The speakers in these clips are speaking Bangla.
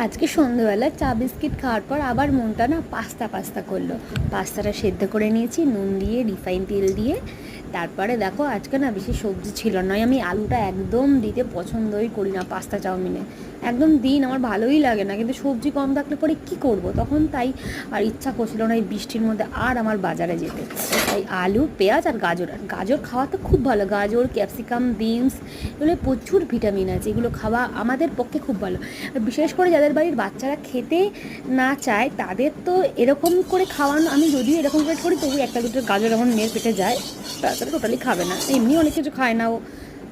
আজকে সন্ধ্যেবেলা চা বিস্কিট খাওয়ার পর আবার মনটা না পাস্তা পাস্তা করলো। পাস্তাটা সেদ্ধ করে নিয়েছি নুন দিয়ে, রিফাইন তেল দিয়ে। তারপরে দেখো আজকে না বেশি সবজি ছিল, নয় আমি আলুটা একদম দিতে পছন্দই করি না পাস্তা চাউমিনে, একদম দিন আমার ভালোই লাগে না, কিন্তু সবজি কম থাকলে পরে কী করব তখন, তাই আর ইচ্ছা করছিল না এই বৃষ্টির মধ্যে আর আমার বাজারে যেতে। তাই আলু, পেঁয়াজ আর গাজর, গাজর খাওয়া তো খুব ভালো, গাজর, ক্যাপসিকাম, বিনস, এগুলো প্রচুর ভিটামিন আছে, এগুলো খাওয়া আমাদের পক্ষে খুব ভালো। আর বিশেষ করে যাদের বাড়ির বাচ্চারা খেতে না চায় তাদের তো এরকম করে খাওয়ানো, আমি যদিও এরকম করে করি তবু একটা দুটো গাজর যখন মেয়ের পেটে যায় তাছাড়া টোটালি খাবে না। এমনি অনেক কিছু খায় না, ও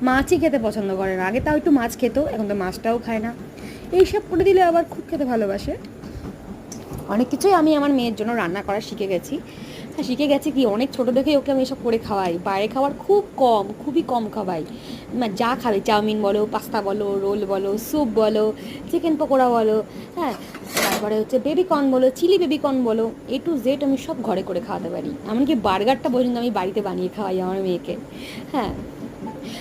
মাছই খেতে পছন্দ করে না, আগে তাও একটু মাছ খেত, এখন তো মাছটাও খায় না। এইসব করে দিলে আবার খুব খেতে ভালোবাসে। অনেক কিছুই আমি আমার মেয়ের জন্য রান্না করা শিখে গেছি। হ্যাঁ, শিখে গেছি কি, অনেক ছোটো দেখেই ওকে আমি এসব করে খাওয়াই, বাইরে খাওয়ার খুব কম, খুবই কম খাওয়াই। যা খাবে, চাউমিন বলো, পাস্তা বলো, রোল বলো, স্যুপ বলো, চিকেন পকোড়া বলো, হ্যাঁ, তারপরে হচ্ছে বেবিকর্ন বলো, চিলি বেবিকর্ন বলো, এ টু জেড আমি সব ঘরে করে খাওয়াতে পারি। এমনকি বার্গারটা পর্যন্ত আমি বাড়িতে বানিয়ে খাওয়াই আমার মেয়েকে। হ্যাঁ,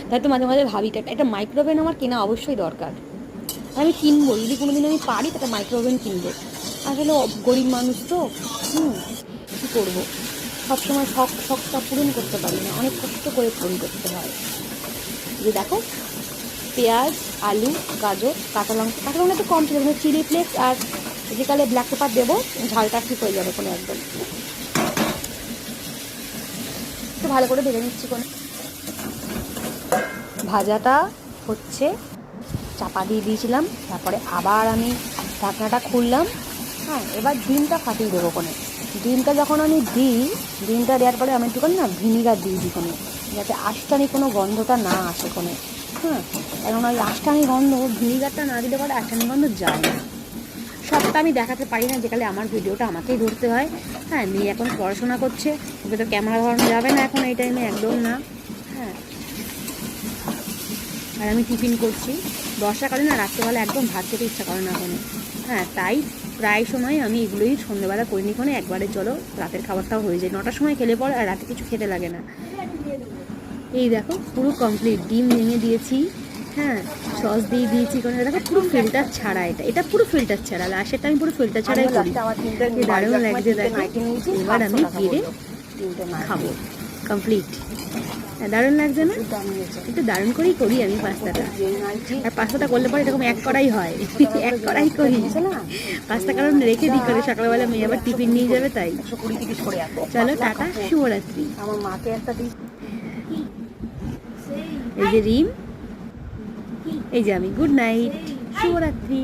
তাই তো মাঝে মাঝে ভাবি একটা মাইক্রোওভেন আমার কেনা অবশ্যই দরকার। আমি কিনবো, যদি কোনো দিন আমি পারি তাহলে মাইক্রোওভেন কিনবো। আসলে গরিব মানুষ তো, কী করবো, সবসময় শখটা পূরণ করতে পারি না, অনেক কষ্ট করে পূরণ করতে হয়। যে দেখো, পেঁয়াজ, আলু, গাজর, কাঁচা লঙ্কা তো কম ছিল, কিন্তু চিলি ফ্লেক্স আর যেকালে ব্ল্যাক পেপার দেবো, ঝালটা ঠিক হয়ে যাবে কোনো একদম। একটু ভালো করে ভেজে নিচ্ছি কোনো, ভাজাটা হচ্ছে, চাপা দিয়ে দিয়েছিলাম, তারপরে আবার আমি ঢাকনাটা খুললাম। হ্যাঁ, এবার ডিমটা ফাটিয়ে দেবো কোনে। ডিমটা যখন আমি দিই, ডিমটা দেওয়ার পরে আমি একটুখানি না ভিনিগার দিয়ে দিই কোনে, যাতে আষ্টানি কোনো গন্ধটা না আসে কোনে। হ্যাঁ, এখন ওই আষ্টানি গন্ধ, ভিনিগারটা না দিলে পরে আষ্টানি গন্ধ যায় না। সবটা আমি দেখাতে পারি না, যেকালে আমার ভিডিওটা আমাকেই ধরতে হয়। হ্যাঁ, মেয়ে এখন পড়াশোনা করছে, ওকে তো ক্যামেরা ধরানো যাবে না এখন এই টাইমে, একদম না। হ্যাঁ, আর আমি টিফিন করছি, বর্ষাকালে না রাত্রেবেলা একদম ভাত খেতে ইচ্ছা করে না কোনো। হ্যাঁ, তাই প্রায় সময় আমি এগুলোই সন্ধ্যেবেলা করিনি কোনো, একবারে চলো রাতের খাবারটাও হয়ে যায়, 9টার সময় খেলে পর আর রাতে কিছু খেতে লাগে না। এই দেখো পুরো কমপ্লিট, ডিম ভেঙে দিয়েছি, হ্যাঁ, সস দিয়ে দিয়েছি কোনো, দেখো পুরো ফিল্টার ছাড়া, এটা পুরো ফিল্টার ছাড়া, লাস্টেরটা আমি পুরো ফিল্টার ছাড়াই করি। দারুণ লাগছে দেখো, এবার আমি গিয়ে খাবো, কমপ্লিট। দারুণ লাগছে না? একটু দারুণ করেই করি আমি পাস্তাটা, আর পাস্তাটা করলে পরে এরকম এক কড়াই হয়, এক কড়াই করি পাস্তা, কারণ রেখে দিই করে সকালবেলা মেয়ে আবার টিফিন নিয়ে যাবে, তাই। চলো টাটা, শুভরাত্রি। আমার মাকে একটা, এই যে রিম, এই যে আমি, গুড নাইট, শুভরাত্রি।